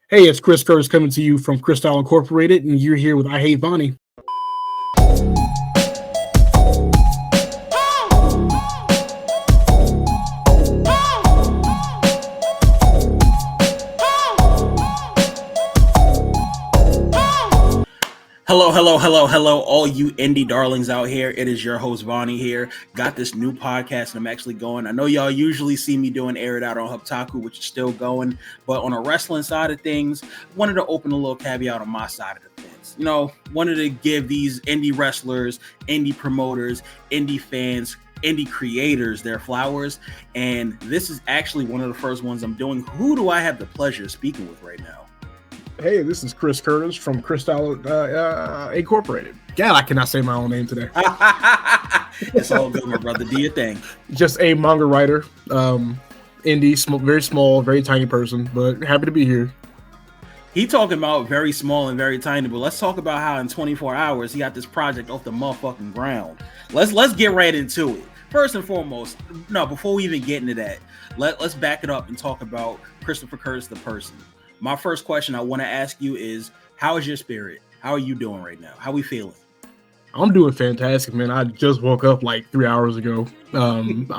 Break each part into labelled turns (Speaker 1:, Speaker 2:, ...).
Speaker 1: Hey, it's Chris Curtis coming to you from Christyle Incorporated, and you're here with I Hate Bonnie.
Speaker 2: Hello, all you indie darlings out here. It is your host, Bonnie here. Got this new podcast and I'm actually going. I know y'all usually see me doing Air It Out on Hubtaku, which is still going. But on a wrestling side of things, wanted to open a little caveat on my side of the fence. You know, wanted to give these indie wrestlers, indie promoters, indie fans, indie creators their flowers. And this is actually one of the first ones I'm doing. Who do I have the pleasure of speaking with right now?
Speaker 1: Hey, this is Chris Curtis from Christyle Incorporated. God, I cannot say my own name today.
Speaker 2: It's all good, my brother. Do your thing.
Speaker 1: Just a manga writer, indie, very small, very tiny person, but happy to be here.
Speaker 2: He talking about very small and very tiny, but let's talk about how in 24 hours he got this project off the motherfucking ground. Let's get right into it. First and foremost, no, before we even get into that, let's back it up and talk about Christopher Curtis, the person. My first question I want to ask you is, how is your spirit? How are you doing right now? How are we feeling?
Speaker 1: I'm doing fantastic, man. I just woke up like 3 hours ago. I'm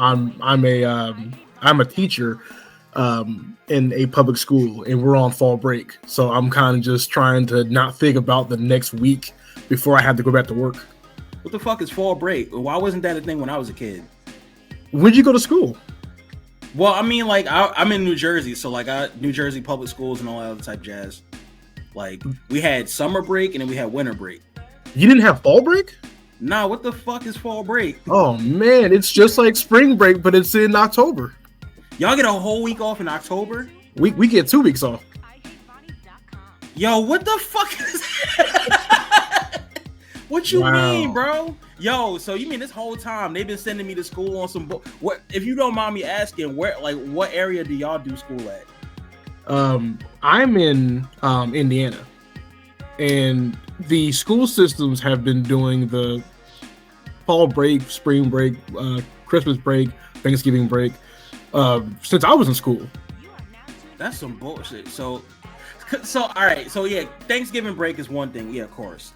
Speaker 1: a teacher in a public school, and we're on fall break. So I'm kind of just trying to not think about the next week before I have to go back to work.
Speaker 2: What the fuck is fall break? Why wasn't that a thing when I was a kid?
Speaker 1: When'd you go to school?
Speaker 2: Well, I mean, like, I'm in New Jersey, so, like, New Jersey public schools and all that other type jazz. Like, we had summer break and then we had winter break.
Speaker 1: You didn't have fall break?
Speaker 2: Nah, what the fuck is fall break?
Speaker 1: Oh, man, it's just like spring break, but it's in October.
Speaker 2: Y'all get a whole week off in October?
Speaker 1: We get 2 weeks off.
Speaker 2: Yo, what the fuck is that? What you mean, bro? Yo, so you mean this whole time they've been sending me to school on some what? If you don't mind me asking, where, like, what area do y'all do school at?
Speaker 1: I'm in Indiana, and the school systems have been doing the fall break, spring break, Christmas break, Thanksgiving break since I was in school.
Speaker 2: That's some bullshit. So all right. So yeah, Thanksgiving break is one thing. Yeah, of course.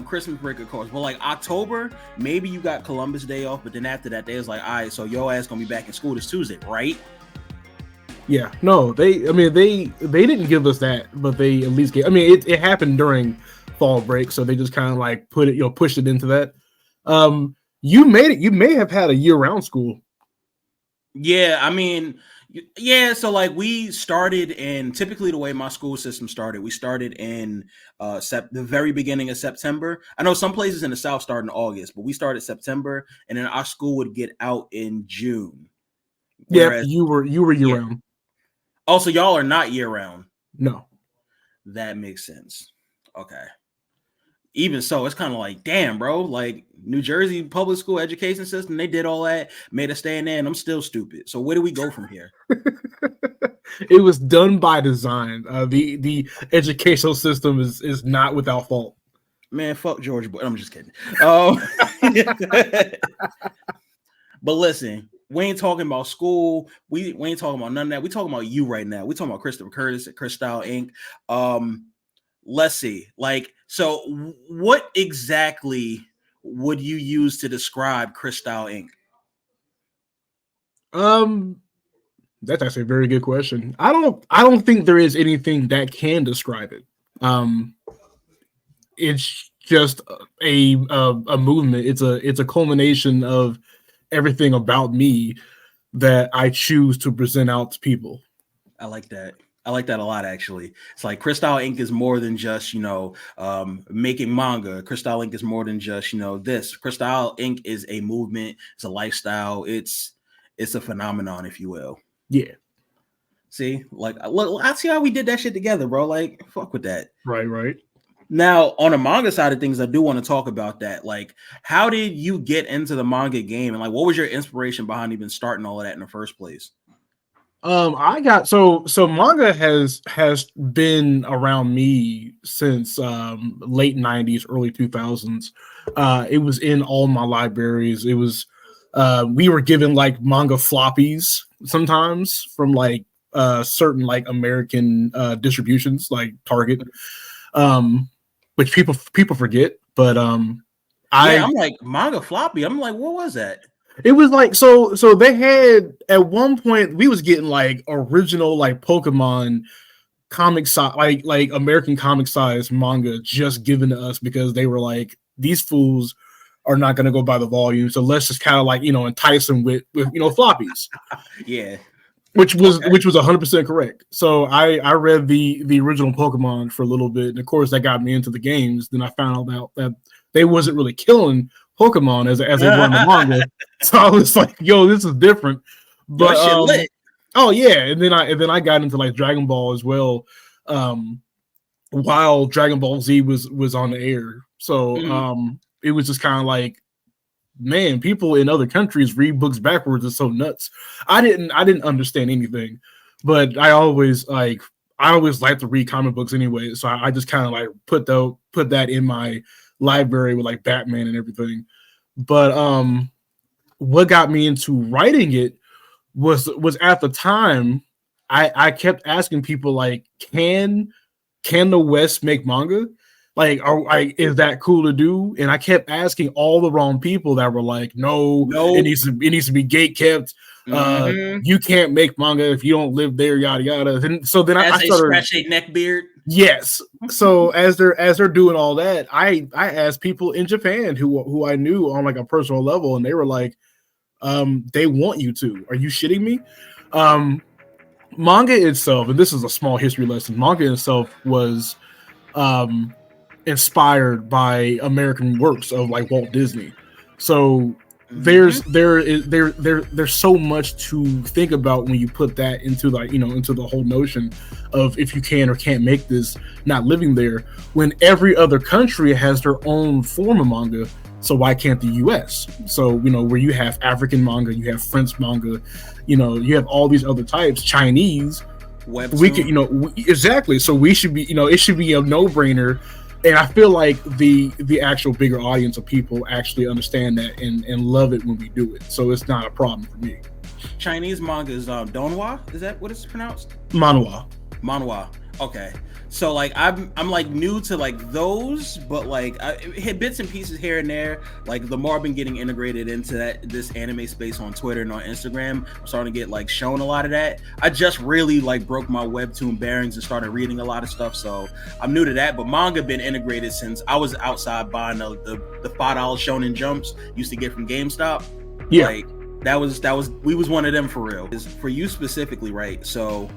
Speaker 2: Christmas break, of course, but like October, maybe you got Columbus Day off, but then after that, they was like, all right, so your ass gonna be back in school this Tuesday, right?
Speaker 1: Yeah, no, they didn't give us that, but they at least gave. I mean, it happened during fall break, so they just kind of like pushed it into that. You may have had a year-round school.
Speaker 2: Yeah, I mean, yeah. So like we started in, typically the way my school system started, we started in the very beginning of September. I know some places in the South start in August, but we started September, and then our school would get out in June.
Speaker 1: Yeah, you were year round.
Speaker 2: Also, y'all are not year round.
Speaker 1: No,
Speaker 2: that makes sense. Okay. Even so, it's kind of like, damn, bro, like New Jersey public school education system, they did all that, made us stay in there, and I'm still stupid. So where do we go from here?
Speaker 1: It was done by design. The educational system is not without fault.
Speaker 2: Man, fuck George Bush. I'm just kidding. But listen, we ain't talking about school. We ain't talking about none of that. We talking about you right now. We talking about Christopher Curtis at Christyle Inc. Let's see. Like, so what exactly would you use to describe Christyle Inc?
Speaker 1: That's actually a very good question. I don't think there is anything that can describe it. It's just a movement. It's a culmination of everything about me that I choose to present out to people.
Speaker 2: I like that. I like that a lot, actually. It's like Christyle Inc. is more than just, making manga. Christyle Inc. is more than just, this. Christyle Inc. is a movement. It's a lifestyle. It's a phenomenon, if you will.
Speaker 1: Yeah.
Speaker 2: See, like, look, I see how we did that shit together, bro. Like, fuck with that.
Speaker 1: Right.
Speaker 2: Now, on the manga side of things, I do want to talk about that. Like, how did you get into the manga game? And like, what was your inspiration behind even starting all of that in the first place?
Speaker 1: I got so manga has been around me since late 90s, early 2000s. It was in all my libraries. It was we were given like manga floppies sometimes from like certain like American distributions like Target, which people forget. But
Speaker 2: I'm like manga floppy. I'm like, what was that?
Speaker 1: It was like so they had at one point we was getting like original like Pokemon comic size like American comic size manga just given to us because they were like these fools are not going to go by the volume, so let's just kind of like entice them with floppies.
Speaker 2: Yeah,
Speaker 1: which was 100% correct. So I read the original Pokemon for a little bit, and of course that got me into the games. Then I found out that they wasn't really killing Pokemon as they were in the manga. So I was like, yo, this is different. But
Speaker 2: shit lit.
Speaker 1: Oh yeah, and then I got into like Dragon Ball as well, while Dragon Ball Z was on the air. So it was just kind of like, man, people in other countries read books backwards. It's so nuts. I didn't understand anything, but I always like to read comic books anyway. So I just kind of like put that in my library with like Batman and everything. But what got me into writing it was at the time I kept asking people like, can the West make manga? Like, is that cool to do? And I kept asking all the wrong people that were like, no. It needs to be gate kept. You can't make manga if you don't live there, yada yada. And so then I started
Speaker 2: scratch a neck beard.
Speaker 1: Yes. So as they're doing all that, I asked people in Japan who I knew on like a personal level, and they were like, they want you to. Are you shitting me? Manga itself, and this is a small history lesson. Manga itself was inspired by American works of like Walt Disney. So there's so much to think about when you put that into like into the whole notion of if you can or can't make this not living there, when every other country has their own form of manga. So why can't the US? So where you have African manga, you have French manga, you have all these other types, Chinese. Webtoon. We could exactly. So we should be it should be a no-brainer. And I feel like the actual bigger audience of people actually understand that and love it when we do it. So it's not a problem for me.
Speaker 2: Chinese manga is donghua. Is that what it's pronounced?
Speaker 1: Manhwa.
Speaker 2: Okay. So like I'm like new to like those, but like I hit bits and pieces here and there. Like the more I've been getting integrated into this anime space on Twitter and on Instagram, I'm starting to get like shown a lot of that. I just really like broke my webtoon bearings and started reading a lot of stuff. So I'm new to that, but manga been integrated since I was outside buying the $5 Shonen Jumps used to get from GameStop.
Speaker 1: Yeah,
Speaker 2: like that was we was one of them for real. Is for you specifically, right? So.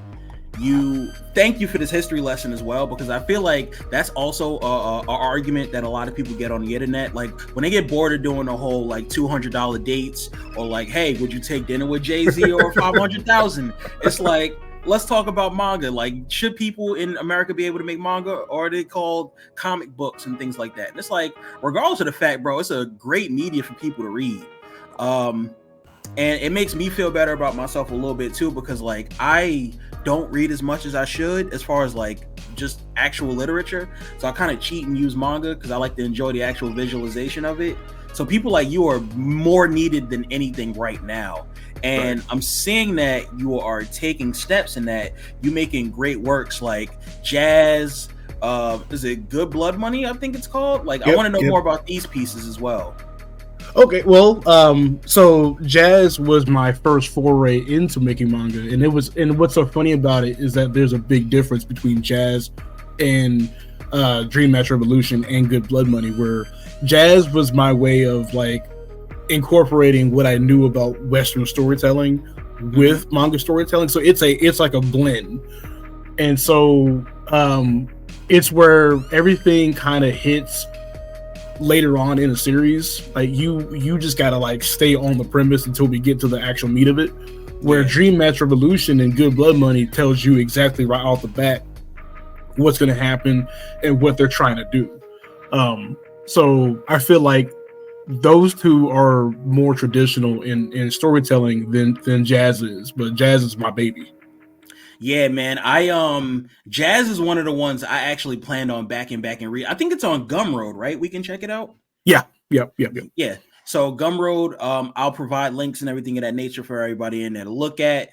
Speaker 2: Thank you for this history lesson as well, because I feel like that's also a argument that a lot of people get on the internet. Like when they get bored of doing the whole like $200 dates or like, hey, would you take dinner with Jay-Z or 500,000? It's like, let's talk about manga. Like, should people in America be able to make manga, or are they called comic books and things like that? And it's like, regardless of the fact, bro, it's a great media for people to read. And it makes me feel better about myself a little bit too, because like I don't read as much as I should as far as like just actual literature. So I kind of cheat and use manga because I like to enjoy the actual visualization of it. So people like you are more needed than anything right now. And I'm seeing that you are taking steps in that. You making great works like Jazz. Is it Good Blood Money? I think it's called. Like, I want to know more about these pieces as well.
Speaker 1: Okay, well, so Jazz was my first foray into making manga, and what's so funny about it is that there's a big difference between Jazz and Dream Match Revolution and Good Blood Money, where Jazz was my way of like incorporating what I knew about Western storytelling with manga storytelling. So it's like a blend, and so it's where everything kind of hits later on in a series. Like you just gotta like stay on the premise until we get to the actual meat of it, where Dream Match Revolution and Good Blood Money tells you exactly right off the bat what's going to happen and what they're trying to do. So I feel like those two are more traditional in storytelling than Jazz is, but Jazz is my baby.
Speaker 2: Yeah, man. Jazz is one of the ones I actually planned on backing and read. I think it's on Gumroad, right? We can check it out.
Speaker 1: Yeah.
Speaker 2: So Gumroad, I'll provide links and everything of that nature for everybody in there to look at.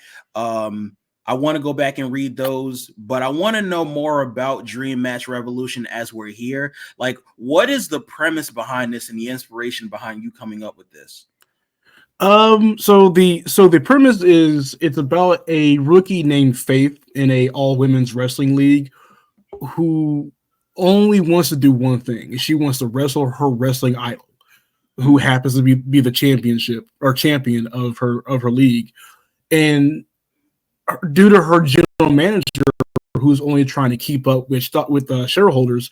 Speaker 2: I want to go back and read those, but I want to know more about Dream Match Revolution as we're here. Like, what is the premise behind this and the inspiration behind you coming up with this?
Speaker 1: So the premise is it's about a rookie named Faith in a all women's wrestling league who only wants to do one thing, and she wants to wrestle her wrestling idol, who happens to be the championship or champion of her league. And due to her general manager, who's only trying to keep up with shareholders,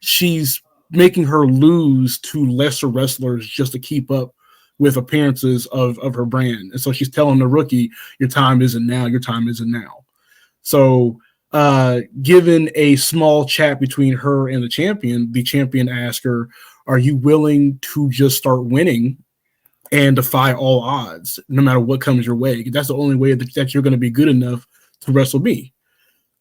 Speaker 1: she's making her lose to lesser wrestlers just to keep up with appearances of her brand. And so she's telling the rookie, your time isn't now, your time isn't now. So given a small chat between her and the champion asked her, are you willing to just start winning and defy all odds, no matter what comes your way? That's the only way that you're going to be good enough to wrestle me.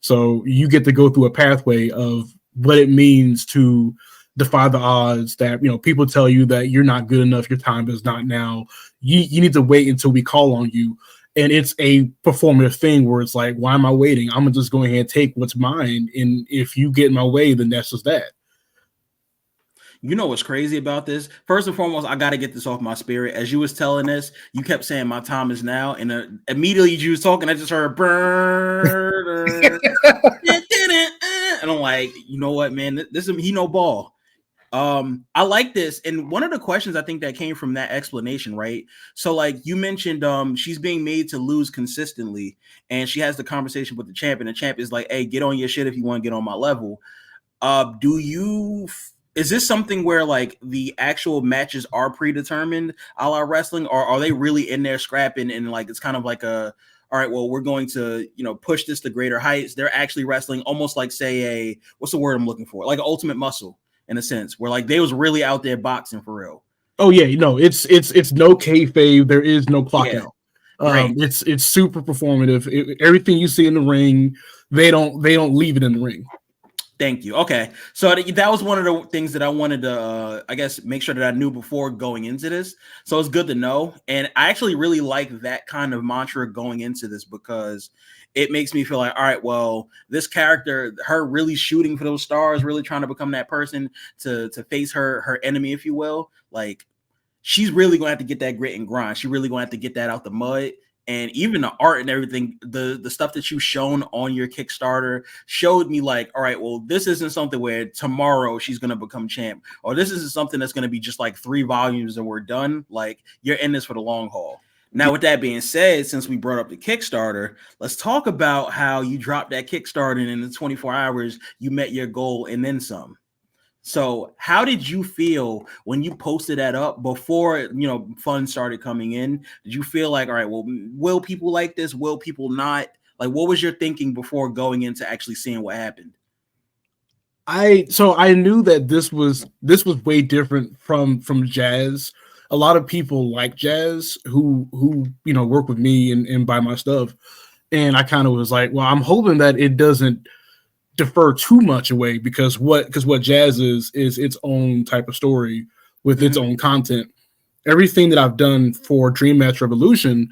Speaker 1: So you get to go through a pathway of what it means to defy the odds, that people tell you that you're not good enough, your time is not now, you need to wait until we call on you. And it's a performative thing where it's like, why am I waiting? I'm gonna just go ahead and take what's mine, and if you get in my way, then that's just that.
Speaker 2: You know what's crazy about this? First and foremost, I got to get this off my spirit. As you was telling this, you kept saying my time is now, and immediately you was talking, I just heard burn, and I'm like, you know what, man, this is he no ball. I like this, and one of the questions I think that came from that explanation, right? So, like you mentioned, she's being made to lose consistently, and she has the conversation with the champ, and the champ is like, "Hey, get on your shit if you want to get on my level." Is this something where like the actual matches are predetermined, a la wrestling, or are they really in there scrapping and like it's kind of like all right, well, we're going to, push this to greater heights. They're actually wrestling almost like, say, what's the word I'm looking for? Like an Ultimate Muscle, in a sense, where like they was really out there boxing for real.
Speaker 1: Oh yeah, it's no kayfabe. There is no clock out.
Speaker 2: Right.
Speaker 1: It's super performative. Everything you see in the ring, they don't leave it in the ring.
Speaker 2: Thank you. Okay, so that was one of the things that I wanted to, I guess, make sure that I knew before going into this. So it's good to know, and I actually really like that kind of mantra going into this because it makes me feel like, all right, well, this character, her really shooting for those stars, really trying to become that person to face her enemy, if you will. Like, she's really going to have to get that grit and grind. She really going to have to get that out the mud. And even the art and everything, the stuff that you've shown on your Kickstarter showed me like, all right, well, this isn't something where tomorrow she's going to become champ, or this isn't something that's going to be just like 3 volumes and we're done. Like, you're in this for the long haul. Now, with that being said, since we brought up the Kickstarter, let's talk about how you dropped that Kickstarter and in the 24 hours, you met your goal and then some. So how did you feel when you posted that up before, funds started coming in? Did you feel like, all right, well, will people like this? Will people not? Like, what was your thinking before going into actually seeing what happened?
Speaker 1: I knew that this was way different from jazz. A lot of people like jazz who work with me and buy my stuff. And I kind of was like, well, I'm hoping that it doesn't defer too much away because what jazz is its own type of story with its own content. Everything that I've done for Dream Match Revolution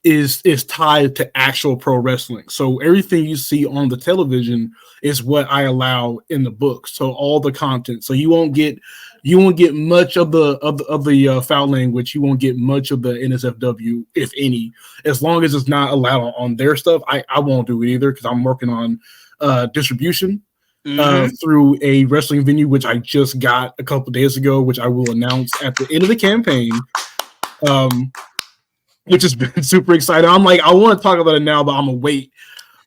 Speaker 1: is tied to actual pro wrestling. So everything you see on the television is what I allow in the book. So all the content. So you won't get much of the foul language. You won't get much of the NSFW, if any. As long as it's not allowed on their stuff, I won't do it either because I'm working on distribution through a wrestling venue, which I just got a couple days ago, which I will announce at the end of the campaign, which has been super exciting. I'm like, I want to talk about it now, but I'm gonna wait.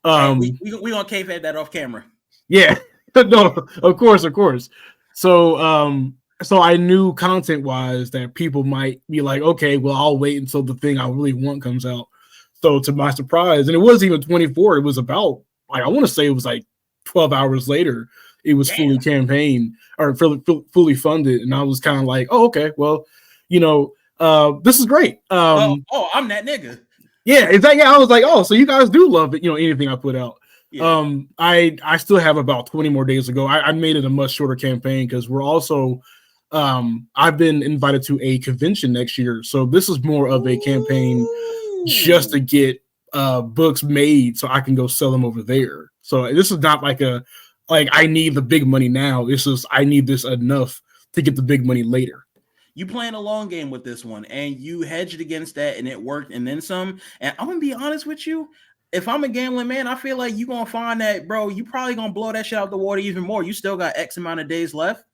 Speaker 2: We gonna kayfabe that off camera.
Speaker 1: Yeah, no, of course. So I knew content wise that people might be like, okay, well, I'll wait until the thing I really want comes out. So to my surprise, and it wasn't even 24, it was about, like, I want to say it was like 12 hours later, it was fully campaigned or fully funded. And I was kind of like, oh, okay, well, this is great.
Speaker 2: I'm that nigga.
Speaker 1: Yeah, exactly. I was like, oh, so you guys do love it, anything I put out. Yeah. I still have about 20 more days to go. I made it a much shorter campaign because we're also, I've been invited to a convention next year. So this is more of a campaign just to get books made so I can go sell them over there. So this is not like I need the big money now. It's just I need this enough to get the big money later.
Speaker 2: You playing a long game with this one, and you hedged against that, and it worked, and then some. And I'm gonna be honest with you. If I'm a gambling man, I feel like you're gonna find that, bro, you probably gonna blow that shit out the water even more. You still got X amount of days left.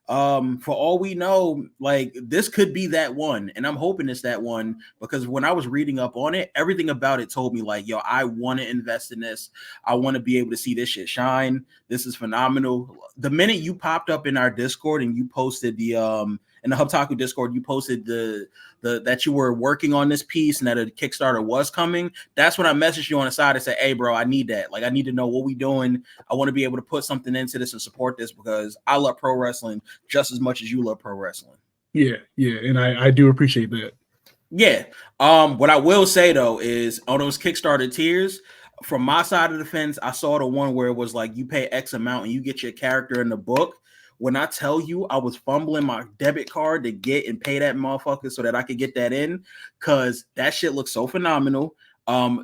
Speaker 2: For all we know, like this could be that one, and I'm hoping it's that one because when I was reading up on it, everything about it told me like, yo, I want to invest in this. I want to be able to see this shit shine. This is phenomenal. The minute you popped up in our Discord and you posted the in the Hubtaku Discord, you posted the that you were working on this piece and that a Kickstarter was coming. That's when I messaged you on the side and said, hey, bro, I need that. Like, I need to know what we doing. I want to be able to put something into this and support this because I love pro wrestling just as much as you love pro wrestling.
Speaker 1: Yeah, and I do appreciate that.
Speaker 2: Yeah. What I will say though is on those Kickstarter tiers, from my side of the fence, I saw the one where it was like you pay X amount and you get your character in the book. When I tell you I was fumbling my debit card to get and pay that motherfucker so that I could get that in, because that shit looks so phenomenal.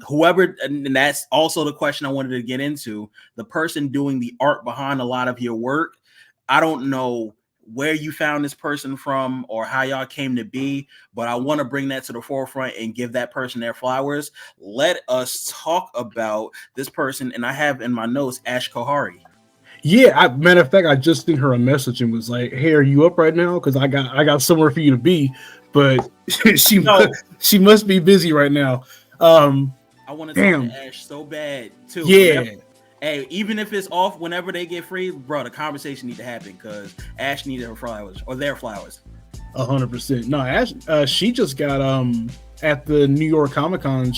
Speaker 2: Whoever, and that's also the question I wanted to get into, the person doing the art behind a lot of your work. I don't know where you found this person from or how y'all came to be, but I want to bring that to the forefront and give that person their flowers. Let us talk about this person. And I have in my notes, Ash Kohari.
Speaker 1: Yeah, matter of fact, I just sent her a message and was like, "Hey, are you up right now? Because I got somewhere for you to be." But she must be busy right now.
Speaker 2: I want to talk to Ash so bad too.
Speaker 1: Yeah.
Speaker 2: Hey, even if it's off whenever they get free, bro, the conversation need to happen because Ash needed her flowers or their flowers.
Speaker 1: 100%. No, Ash, she just got at the New York Comic-Con.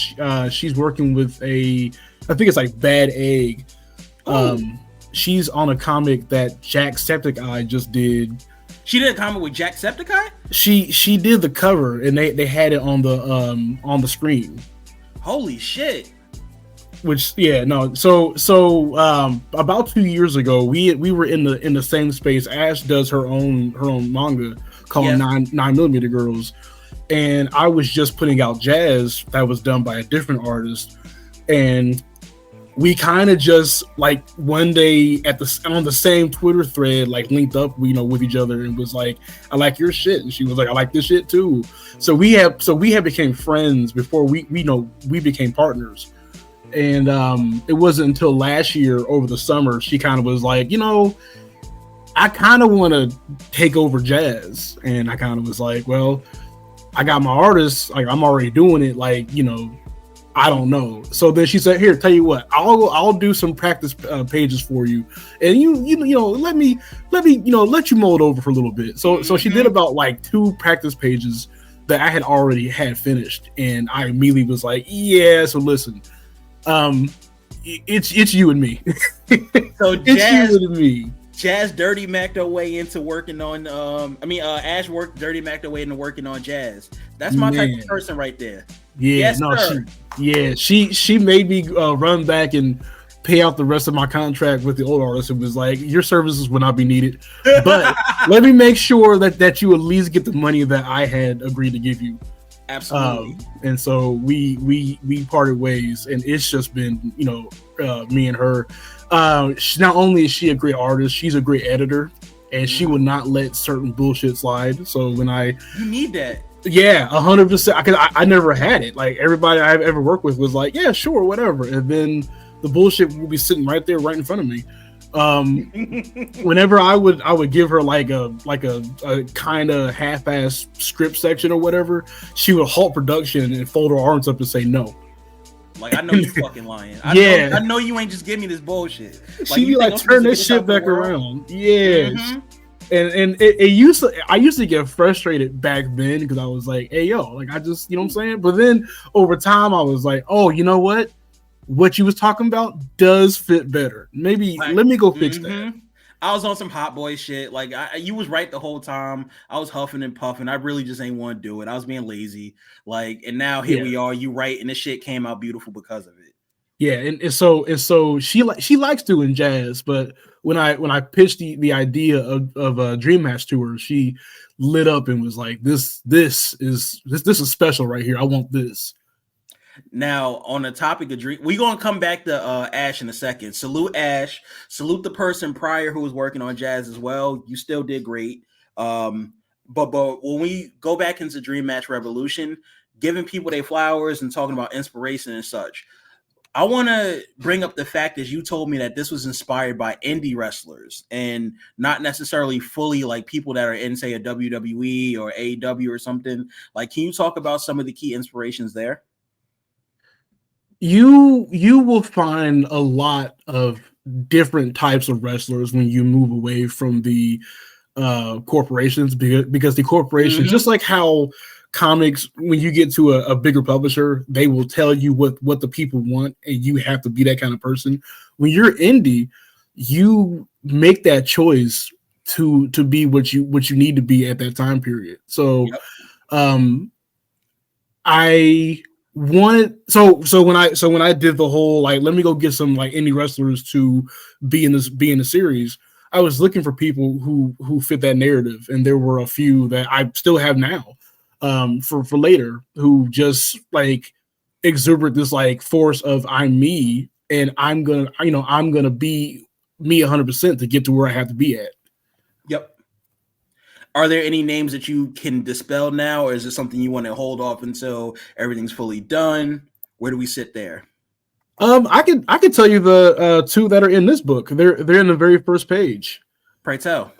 Speaker 1: She's working with I think it's like Bad Egg. She's on a comic that Jacksepticeye just did.
Speaker 2: She did a comic with Jacksepticeye?
Speaker 1: She did the cover and they had it on the screen.
Speaker 2: Holy shit.
Speaker 1: Which so about 2 years ago we were in the same space. Ash does her own manga called 9mm Girls, and I was just putting out Jazz that was done by a different artist, and we kind of just like one day on the same Twitter thread, like linked up, with each other and was like, I like your shit. And she was like, I like this shit too. So we have became friends before we became partners. And it wasn't until last year over the summer, she kind of was like, I kind of want to take over Jazz. And I kind of was like, well, I got my artists, like I'm already doing it. Like, I don't know. So then she said, "Here, tell you what, I'll do some practice pages for you, and let me let you mold over for a little bit." So she did about like 2 practice pages that I had already had finished, and I immediately was like, "Yeah." So listen, it's you and me.
Speaker 2: So
Speaker 1: it's you and me.
Speaker 2: Jazz dirty Mac her way into working on. Ash worked dirty Mac her way into working on Jazz. That's my type of person right there.
Speaker 1: Yeah, yes, she made me run back and pay out the rest of my contract with the old artist. It was like, your services will not be needed, but let me make sure that you at least get the money that I had agreed to give you.
Speaker 2: Absolutely.
Speaker 1: And so we parted ways, and it's just been me and her. Not only is she a great artist, she's a great editor, and she would not let certain bullshit slide. So when you
Speaker 2: need that.
Speaker 1: Yeah, 100%. Because I never had it. Like everybody I've ever worked with was like, yeah, sure, whatever. And then the bullshit will be sitting right there, right in front of me. Whenever I would give her like a kind of half-ass script section or whatever, she would halt production and fold her arms up and say no.
Speaker 2: Like, I know you fucking lying. I know you ain't just give me this bullshit. Like,
Speaker 1: she'd be like, turn this shit back around. Yeah. Mm-hmm. And I used to get frustrated back then because I was like, hey, yo, like I just, you know what I'm saying? But then over time I was like, oh, you know what? What you was talking about does fit better. Maybe let me go fix that.
Speaker 2: I was on some hot boy shit. Like you was right the whole time. I was huffing and puffing. I really just ain't want to do it. I was being lazy. Like, and now here we are. You right, and this shit came out beautiful because of it.
Speaker 1: Yeah, and so she likes doing Jazz, but when I pitched the idea of a Dream Match to her, she lit up and was like, "This is special right here. I want this."
Speaker 2: Now, on the topic of dream, we're gonna come back to Ash in a second. Salute Ash. Salute the person prior who was working on Jazz as well. You still did great. But when we go back into Dream Match Revolution, giving people their flowers and talking about inspiration and such, I want to bring up the fact that you told me that this was inspired by indie wrestlers and not necessarily fully like people that are in, say, a WWE or AEW or something. Like, can you talk about some of the key inspirations there?
Speaker 1: You will find a lot of different types of wrestlers when you move away from the corporations, because the corporations, just like how comics, when you get to a bigger publisher, they will tell you what the people want, and you have to be that kind of person. When you're indie, you make that choice to be what you need to be at that time period. So I wanted so when I did the whole like, let me go get some like indie wrestlers to be in the series, I was looking for people who fit that narrative, and there were a few that I still have now for later, who just like exuberate this like force of I'm me, and I'm gonna be me 100% to get to where I have to be at.
Speaker 2: Yep. Are there any names that you can dispel now, or is it something you want to hold off until everything's fully done? Where do we sit there?
Speaker 1: I could tell you the two that are in this book. They're in the very first page.
Speaker 2: Pray tell.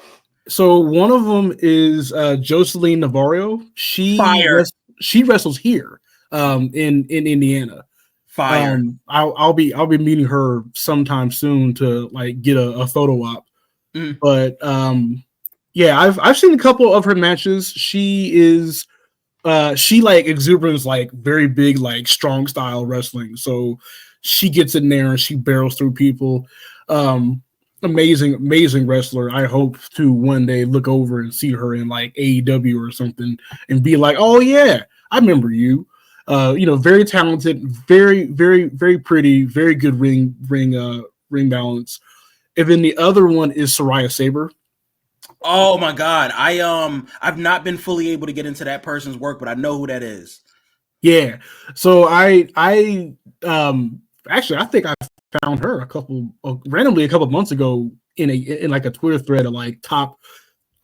Speaker 1: So one of them is Jocelyn Navarro. She wrestles here in Indiana.
Speaker 2: Fire.
Speaker 1: I'll be meeting her sometime soon to like get a photo op. But yeah, I've seen a couple of her matches. She is she like exuberance, like very big, like strong style wrestling. So she gets in there and she barrels through people. Amazing wrestler. I hope to one day look over and see her in like AEW or something and be like, oh yeah, I remember you. Very talented, very pretty, very good ring balance. And then the other one is Soraya Saber.
Speaker 2: Oh my God. I've not been fully able to get into that person's work, but I know who that is.
Speaker 1: Yeah. So I actually I think I found her randomly a couple of months ago in like a Twitter thread of like top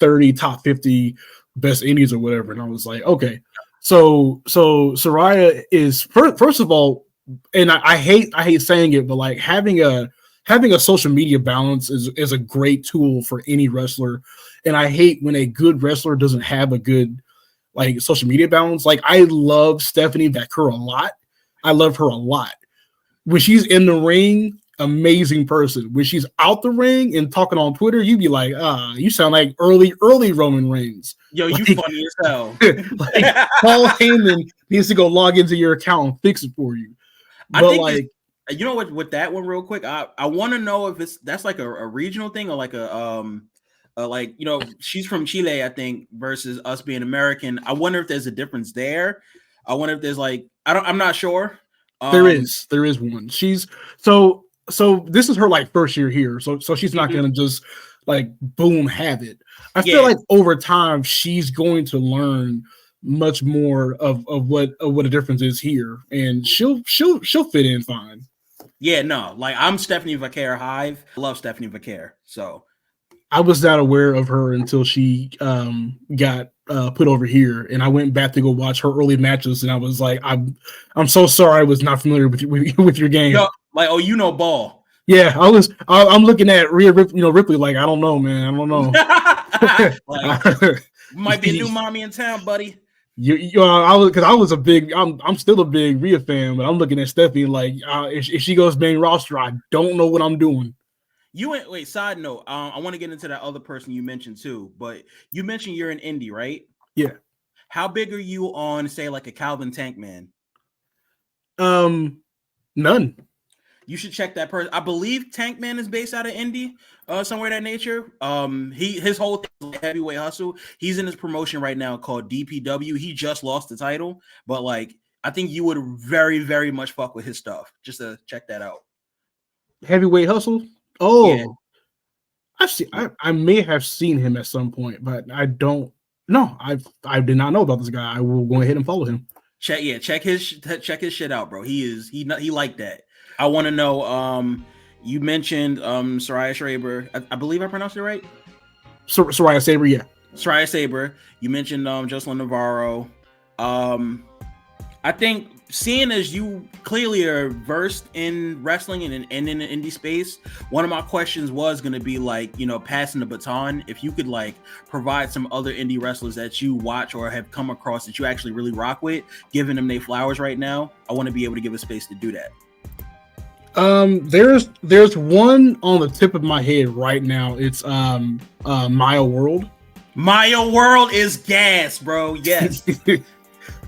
Speaker 1: 30, top 50 best indies or whatever. And I was like, okay. So Soraya is first of all, and I hate saying it, but like having a social media balance is a great tool for any wrestler. And I hate when a good wrestler doesn't have a good like social media balance. Like I love Stephanie Vaquer a lot. I love her a lot. When she's in the ring, amazing person. When she's out the ring and talking on Twitter, you'd be like, you sound like early Roman Reigns.
Speaker 2: Yo,
Speaker 1: like,
Speaker 2: you funny as hell.
Speaker 1: Like Paul Heyman needs to go log into your account and fix it for you. But I think like,
Speaker 2: you know what, with that one real quick, I want to know if that's like a regional thing or like like, she's from Chile, I think, versus us being American. I wonder if there's a difference there. I wonder if there's like, I'm not sure.
Speaker 1: There is one. She's so this is her like first year here. So she's not going to just like boom have it. I feel like over time she's going to learn much more of what a difference is here, and she'll fit in fine.
Speaker 2: Yeah, no, like I'm Stephanie Vaquer Hive. I love Stephanie Vaquer. So
Speaker 1: I was not aware of her until she got put over here, and I went back to go watch her early matches, and I was like, I'm so sorry I was not familiar with your game.
Speaker 2: No, like, oh, ball.
Speaker 1: Yeah, I'm looking at Rhea Ripley like, I don't know, man. I don't know.
Speaker 2: Like, might be a new mommy in town, buddy.
Speaker 1: I'm still a big Rhea fan, but I'm looking at Stephanie like, if she goes main roster, I don't know what I'm doing.
Speaker 2: Wait, side note, I want to get into that other person you mentioned too, but you mentioned you're an indie, right?
Speaker 1: Yeah.
Speaker 2: How big are you on, say, like a Calvin Tankman?
Speaker 1: None.
Speaker 2: You should check that person. I believe Tankman is based out of Indy, somewhere of that nature. His whole thing is like Heavyweight Hustle. He's in his promotion right now called DPW. He just lost the title, but like I think you would very, very much fuck with his stuff. Just to check that out.
Speaker 1: Heavyweight Hustle. Oh, yeah. I may have seen him at some point, but I don't know. I did not know about this guy. I will go ahead and follow him.
Speaker 2: check his shit out, bro. He like that. I want to know. You mentioned Soraya Schreiber. I believe I pronounced it right.
Speaker 1: Soraya Saber, yeah.
Speaker 2: Soraya Saber. You mentioned Jocelyn Navarro. I think seeing as you clearly are versed in wrestling and in the indie space, one of my questions was going to be like, passing the baton. If you could like provide some other indie wrestlers that you watch or have come across that you actually really rock with, giving them their flowers right now, I want to be able to give a space to do that.
Speaker 1: There's one on the tip of my head right now. It's Maya World.
Speaker 2: Maya World is gas, bro. Yes.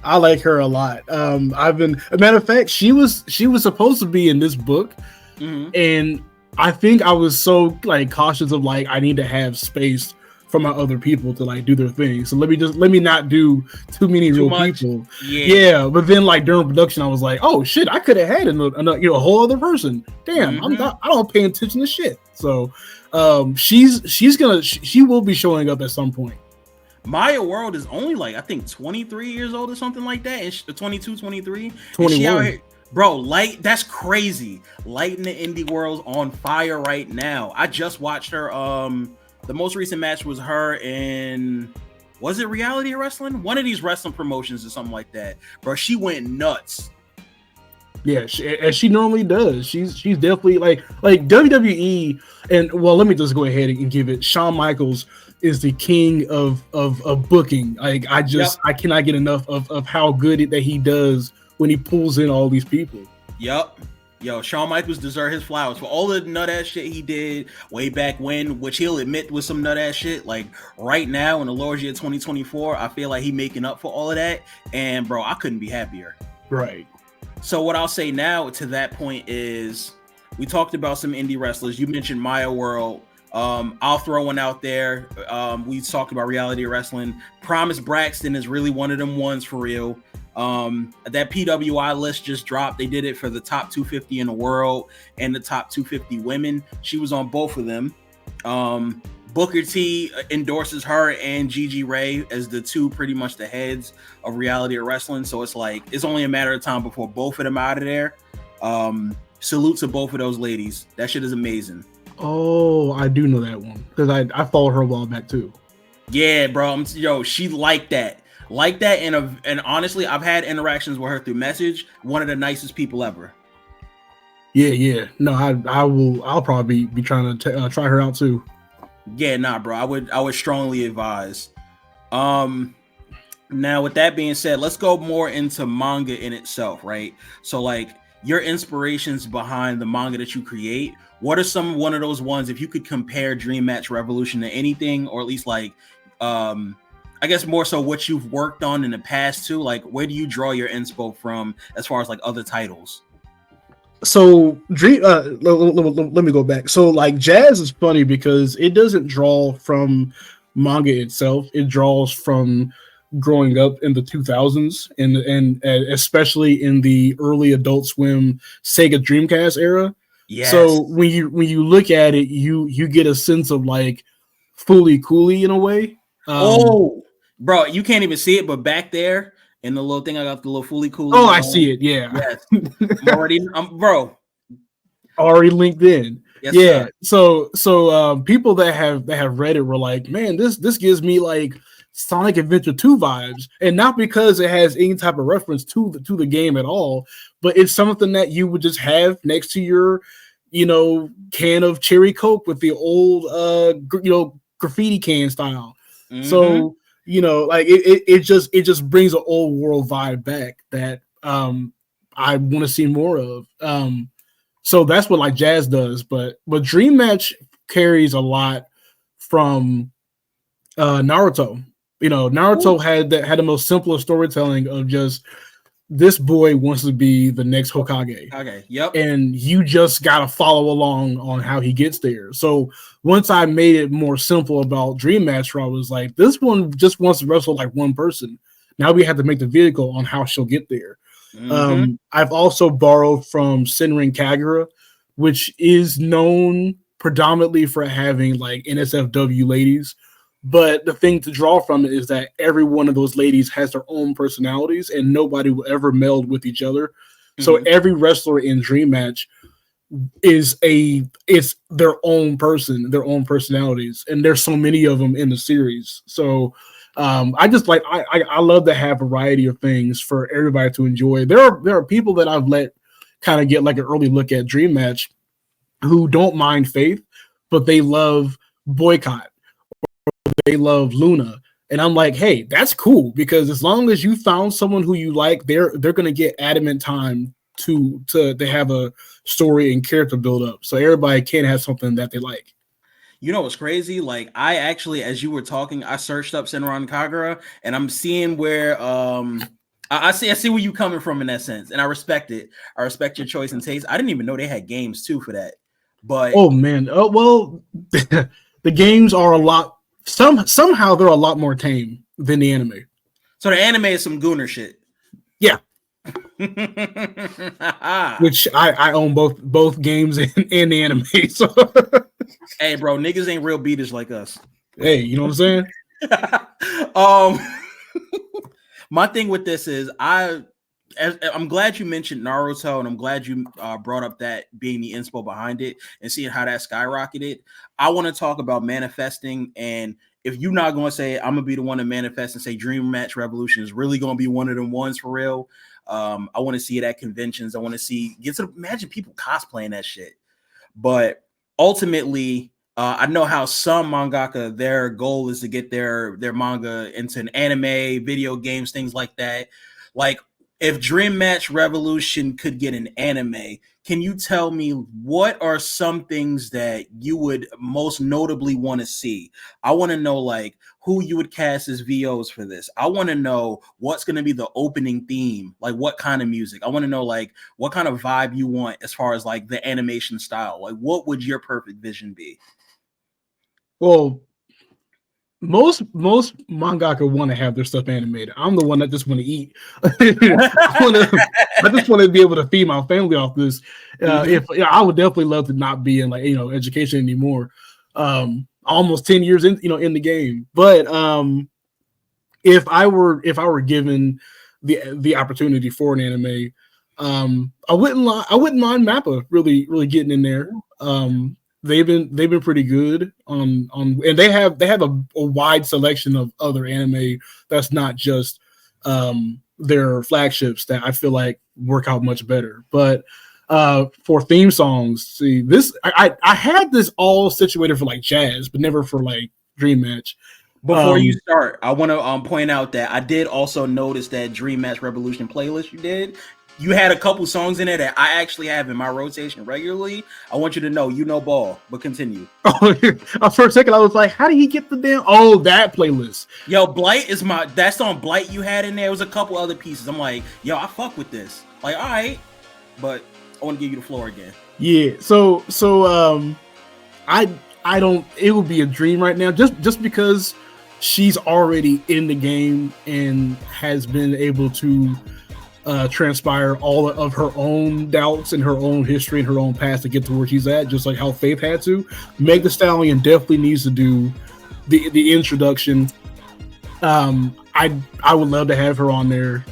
Speaker 1: I like her a lot. A matter of fact, she was supposed to be in this book, and I think I was so like cautious of like I need to have space for my other people to like do their thing. So let me not do too many real people. Yeah. But then like during production, I was like, oh shit, I could have had another, a whole other person. Damn, I don't pay attention to shit. So she will be showing up at some point.
Speaker 2: Maya World is only like, I think 23 years old or something like that. It's 22, 23.
Speaker 1: 21.
Speaker 2: Here, bro, that's crazy. Lighting the indie world on fire right now. I just watched her. The most recent match was her in, was it Reality Wrestling? One of these wrestling promotions or something like that. Bro, she went nuts.
Speaker 1: Yeah, as she normally does. She's definitely like WWE. And well, let me just go ahead and give it. Shawn Michaels is the king of booking. Like I cannot get enough of how good that he does when he pulls in all these people.
Speaker 2: Yep. Yo, Shawn Michaels deserves his flowers for all the nut ass shit he did way back when, which he'll admit was some nut ass shit. Like right now in the Lord's year 2024, I feel like he making up for all of that. And bro, I couldn't be happier.
Speaker 1: Right.
Speaker 2: So what I'll say now to that point is we talked about some indie wrestlers. You mentioned Maya World. I'll throw one out there. We talked about Reality Wrestling. Promise Braxton is really one of them ones for real. That PWI list just dropped. They did it for the top 250 in the world and the top 250 women. She was on both of them. Booker T endorses her and Gigi Ray as the two pretty much the heads of Reality Wrestling. So it's like it's only a matter of time before both of them out of there. Salute to both of those ladies. That shit is amazing.
Speaker 1: Oh, I do know that one because I followed her a while back too.
Speaker 2: Yeah, bro. She liked that. And honestly, I've had interactions with her through message. One of the nicest people ever.
Speaker 1: Yeah. No, I'll probably be trying to try her out too.
Speaker 2: Yeah, nah, bro. I would strongly advise. Now with that being said, let's go more into manga in itself, right? So like your inspirations behind the manga that you create. What are one of those ones, if you could compare Dream Match Revolution to anything, or at least like, I guess more so what you've worked on in the past too, like where do you draw your inspo from as far as like other titles?
Speaker 1: So let me go back. So like Jazz is funny because it doesn't draw from manga itself. It draws from growing up in the 2000s and especially in the early Adult Swim Sega Dreamcast era. Yes. So when you look at it, you get a sense of like Fooly Cooly in a way.
Speaker 2: Bro, you can't even see it, but back there in the little thing, I got the little Fooly Cooly.
Speaker 1: Oh, I see it. Yeah.
Speaker 2: Yes.
Speaker 1: Already linked in.
Speaker 2: Yes,
Speaker 1: yeah. Sir. So people that have read it were like, man, this gives me like Sonic Adventure 2 vibes, and not because it has any type of reference to the game at all, but it's something that you would just have next to your, can of cherry Coke with the old, graffiti can style. Mm-hmm. So, like it just brings an old world vibe back that I want to see more of. So that's what like Jazz does, but Dream Match carries a lot from Naruto. Naruto had the most simplest storytelling of just this boy wants to be the next Hokage.
Speaker 2: Okay, yep.
Speaker 1: And you just gotta follow along on how he gets there. So once I made it more simple about Dream Match, I was like, this one just wants to wrestle like one person. Now we have to make the vehicle on how she'll get there. Mm-hmm. I've also borrowed from Senran Kagura, which is known predominantly for having like NSFW ladies But the thing to draw from it is that every one of those ladies has their own personalities, and nobody will ever meld with each other. So every wrestler in Dream Match is it's their own person, their own personalities, and there's so many of them in the series. So I just like I love to have variety of things for everybody to enjoy. There are people that I've let kind of get like an early look at Dream Match who don't mind Faith, but they love Boycott, they love Luna. And I'm like, hey, that's cool, because as long as you found someone who you like, they're gonna get adamant time to have a story and character build up. So everybody can have something that they like.
Speaker 2: You know what's crazy? Like, I actually, as you were talking, I searched up Senran Kagura, and I'm seeing where I see where you coming from in that sense, and I respect it. I respect your choice and taste. I didn't even know they had games too for that. But
Speaker 1: oh man, oh well, the games are a lot. Somehow they're a lot more tame than the anime.
Speaker 2: So the anime is some gooner shit.
Speaker 1: Yeah. Which I own both games and the anime. So
Speaker 2: hey, bro, niggas ain't real beaters like us.
Speaker 1: Hey, you know what I'm
Speaker 2: saying? My thing with this is I'm glad you mentioned Naruto, and I'm glad you brought up that being the inspo behind it and seeing how that skyrocketed. I want to talk about manifesting, and if you're not going to say I'm gonna be the one to manifest and say Dream Match Revolution is really going to be one of them ones for real, I want to see it at conventions. I want to imagine people cosplaying that shit. But ultimately, I know how some mangaka, their goal is to get their manga into an anime, video games, things like that. Like, if Dream Match Revolution could get an anime, can you tell me what are some things that you would most notably want to see? I want to know, like, who you would cast as VOs for this. I want to know what's going to be the opening theme, like what kind of music. I want to know, like, what kind of vibe you want as far as, like, the animation style. Like, what would your perfect vision be?
Speaker 1: Well, most mangaka want to have their stuff animated. I'm the one that just want to eat. I just want to be able to feed my family off this. If I would definitely love to not be in, like, education anymore. Almost 10 years in the game. But if I were given the opportunity for an anime, I wouldn't mind Mappa really getting in there. They've been pretty good on and they have a wide selection of other anime that's not just their flagships that I feel like work out much better. But for theme songs, see this, I had this all situated for like jazz, but never for like Dream Match.
Speaker 2: Before you start, I want to point out that I did also notice that Dream Match Revolution playlist you did. You had a couple songs in there that I actually have in my rotation regularly. I want you to know ball, but continue.
Speaker 1: Oh, for a second I was like, how did he get the damn? Oh, that playlist.
Speaker 2: Yo, Blight is that song Blight you had in there. There was a couple other pieces. I'm like, yo, I fuck with this. Like, all right, but I want to give you the floor again.
Speaker 1: Yeah. So I don't. It would be a dream right now, just because she's already in the game and has been able to transpire all of her own doubts and her own history and her own past to get to where she's at, just like how Faith had to. Meg Thee Stallion definitely needs to do the introduction. I would love to have her on there.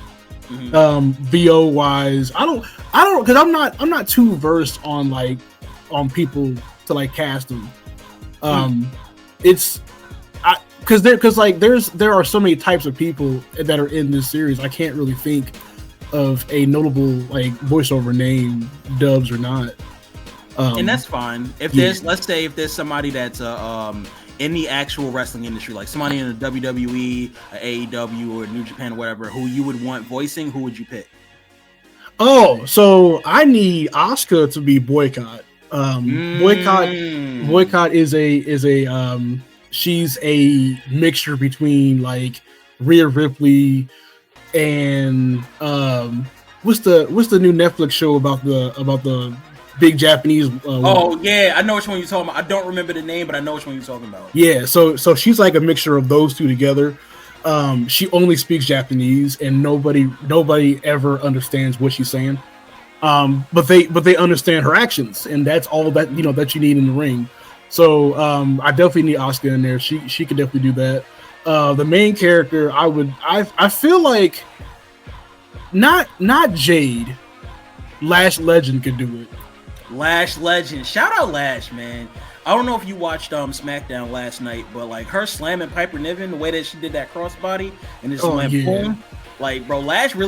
Speaker 1: VO wise, I don't because I'm not too versed on people to like cast them. It's because there are so many types of people that are in this series. I can't really think of a notable like voiceover name, dubs or not.
Speaker 2: And that's fine. If there's let's say if there's somebody that's in the actual wrestling industry, like somebody in the WWE, AEW, or New Japan, or whatever, who you would want voicing, who would you pick?
Speaker 1: Oh, so I need Asuka to be Boycott. Boycott is a she's a mixture between like Rhea Ripley and what's the new Netflix show about the big Japanese
Speaker 2: yeah, I know which one you're talking about. I don't remember the name, but I know which one you're talking about.
Speaker 1: Yeah, so she's like a mixture of those two together. She only speaks Japanese and nobody ever understands what she's saying. But they understand her actions, and that's all that that you need in the ring. So I definitely need Oscar in there. She could definitely do that. The main character, I feel like not Jade. Lash Legend could do it.
Speaker 2: Lash Legend, shout out Lash, man. I don't know if you watched SmackDown last night, but like her slamming Piper Niven, the way that she did that crossbody and just went boom. Like, bro, Lash and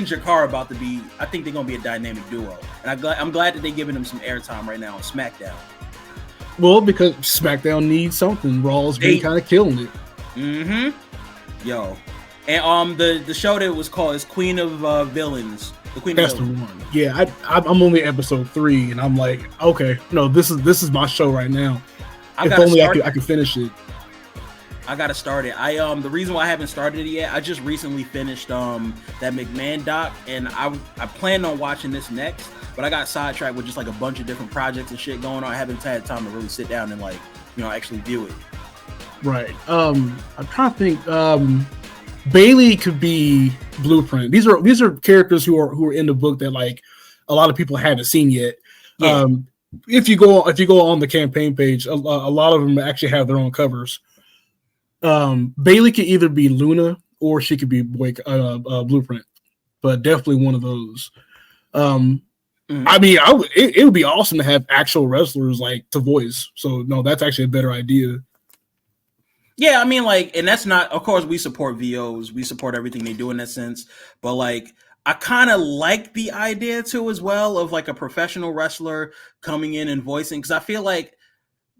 Speaker 2: Jakar about to be. I think they're gonna be a dynamic duo, and I'm glad that they're giving them some airtime right now on SmackDown.
Speaker 1: Well, because SmackDown needs something. Raw's been kind of killing it.
Speaker 2: Mm-hmm. Yo, and the show that was called is Queen of Villains.
Speaker 1: That's the one. Yeah, I'm only episode 3, and I'm like, okay, no, this is my show right now. If only I could finish it.
Speaker 2: I gotta start it. The reason why I haven't started it yet, I just recently finished that McMahon doc, and I planned on watching this next, but I got sidetracked with just like a bunch of different projects and shit going on. I haven't had time to really sit down and like, actually view it. Right.
Speaker 1: I'm trying to think. Bailey could be Blueprint. These are characters who are in the book that like a lot of people haven't seen yet. Yeah. If you go on the campaign page, a lot of them actually have their own covers. Bailey could either be Luna or she could be Blueprint, but definitely one of those. I mean, it would be awesome to have actual wrestlers like to voice. So no, that's actually a better idea.
Speaker 2: Yeah, I mean, like, and that's not, of course, we support VOs. We support everything they do in that sense. But, like, I kind of like the idea, too, as well, of, like, a professional wrestler coming in and voicing. Because I feel like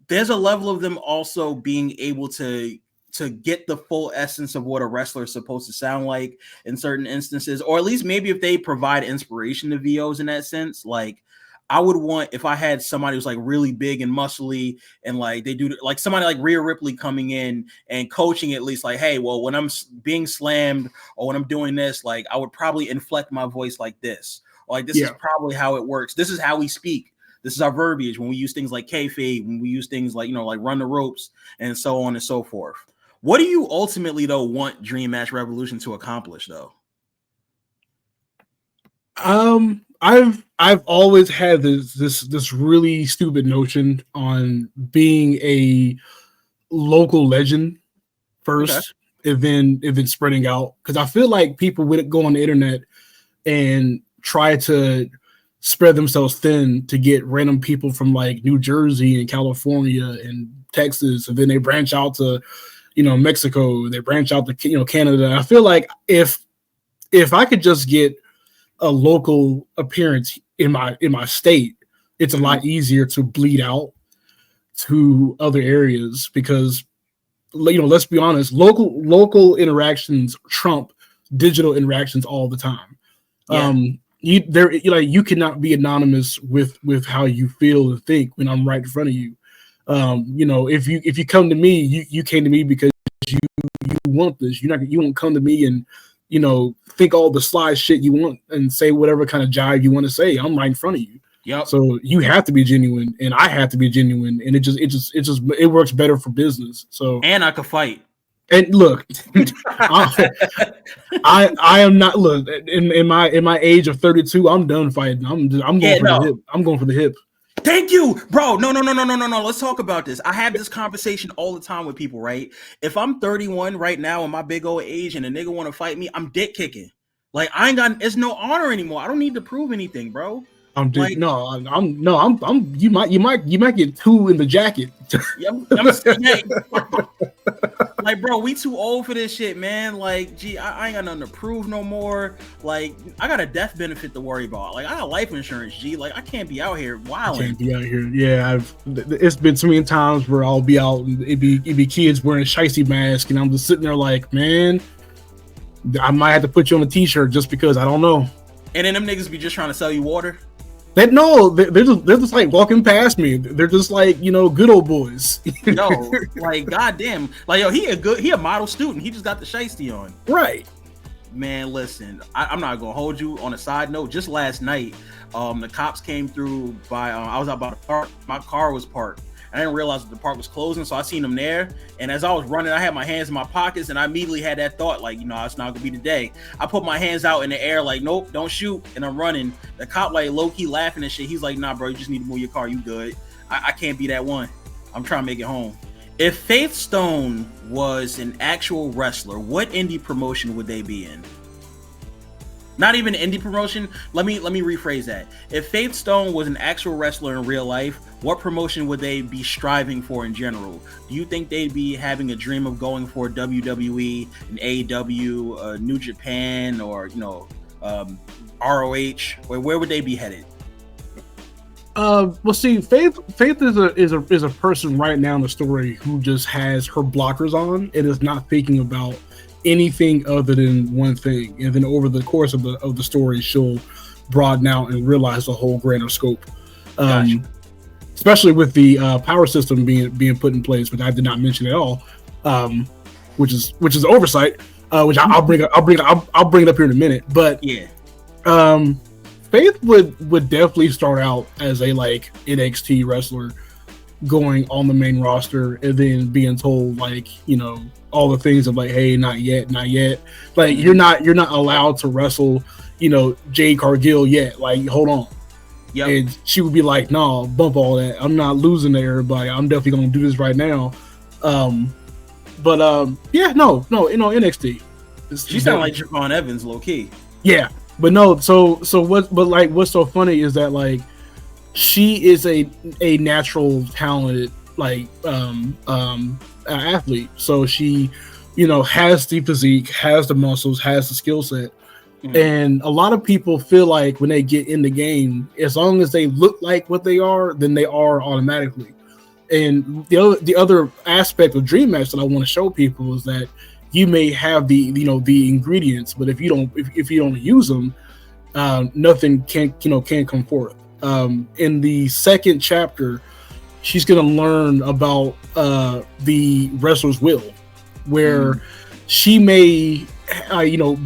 Speaker 2: there's a level of them also being able to get the full essence of what a wrestler is supposed to sound like in certain instances. Or at least maybe if they provide inspiration to VOs in that sense, like, I would want, if I had somebody who's like really big and muscly and like they do like somebody like Rhea Ripley coming in and coaching at least like, hey, well, when I'm being slammed or when I'm doing this, like I would probably inflect my voice like this. Or like this is probably how it works. This is how we speak. This is our verbiage when we use things like kayfabe, when we use things like, like run the ropes and so on and so forth. What do you ultimately though want Dream Match Revolution to accomplish though?
Speaker 1: I've always had this really stupid notion on being a local legend first, and then spreading out. Because I feel like people would go on the internet and try to spread themselves thin to get random people from like New Jersey and California and Texas, and then they branch out to Mexico, they branch out to Canada. I feel like if I could just get a local appearance in my state, it's a lot easier to bleed out to other areas because let's be honest, local interactions trump digital interactions all the time. You cannot be anonymous with how you feel and think when I'm right in front of you. If you come to me, you came to me because you want this. You won't come to me and think all the sly shit you want and say whatever kind of jive you want to say. I'm right in front of you.
Speaker 2: Yep.
Speaker 1: So you have to be genuine, and I have to be genuine, and it works better for business. So
Speaker 2: and I could fight.
Speaker 1: And look, I am not. Look, in my age of 32, I'm done fighting. I'm going for the hip. I'm going for the hip.
Speaker 2: Thank you, bro. No. Let's talk about this. I have this conversation all the time with people, right? If I'm 31 right now in my big old age and a nigga want to fight me, I'm dick kicking. Like I ain't got, it's no honor anymore. I don't need to prove anything, bro.
Speaker 1: I'm you might get 2 in the jacket.
Speaker 2: Like, bro, we too old for this shit, man. Like, gee, I ain't got nothing to prove no more. Like, I got a death benefit to worry about. Like, I got life insurance, G. Like, I can't be out here wilding.
Speaker 1: Can't be out here. Yeah, it's been so many times where I'll be out and it'd be kids wearing sheisty masks, and I'm just sitting there like, man, I might have to put you on a t-shirt just because I don't know.
Speaker 2: And then them niggas be just trying to sell you water.
Speaker 1: They're just like walking past me. They're just like, good old boys.
Speaker 2: Yo, like goddamn, like yo, he a model student. He just got the sheisty on.
Speaker 1: Right.
Speaker 2: Man, listen, I'm not gonna hold you. On a side note, just last night, the cops came through by. I was out by the park. My car was parked. I didn't realize that the park was closing, so I seen them there. And as I was running, I had my hands in my pockets, and I immediately had that thought, like, it's not gonna be today. I put my hands out in the air, like, nope, don't shoot. And I'm running. The cop, like, low key laughing and shit. He's like, nah, bro, you just need to move your car. You good? I can't be that one. I'm trying to make it home. If Faith Stone was an actual wrestler, what indie promotion would they be in? Not even an indie promotion. Let me rephrase that. If Faith Stone was an actual wrestler in real life, what promotion would they be striving for in general? Do you think they'd be having a dream of going for WWE, an AEW, New Japan, or ROH? Where would they be headed?
Speaker 1: Well, see, Faith is a person right now in the story who just has her blockers on and is not thinking about anything other than one thing, and then over the course of the story, she'll broaden out and realize the whole grander scope.
Speaker 2: Gotcha.
Speaker 1: Especially with the power system being put in place, which I did not mention at all, which is oversight, which I'll bring it up here in a minute. But
Speaker 2: yeah,
Speaker 1: Faith would definitely start out as a like NXT wrestler, going on the main roster and then being told all the things of like, hey, not yet. Like you're not allowed to wrestle, Jade Cargill yet. Like, hold on.
Speaker 2: Yep.
Speaker 1: And she would be like, no, bump all that. I'm not losing to everybody. I'm definitely gonna do this right now. NXT.
Speaker 2: She sounded like Javon Evans, low key.
Speaker 1: Yeah. But no, what's so funny is that like she is a natural talented athlete. So she, has the physique, has the muscles, has the skill set. Mm-hmm. And a lot of people feel like when they get in the game, as long as they look like what they are, then they are automatically. And the other aspect of Dream Match that I want to show people is that you may have the ingredients, but if you don't use them, nothing can come forth. In the second chapter, she's going to learn about the wrestler's will, where she may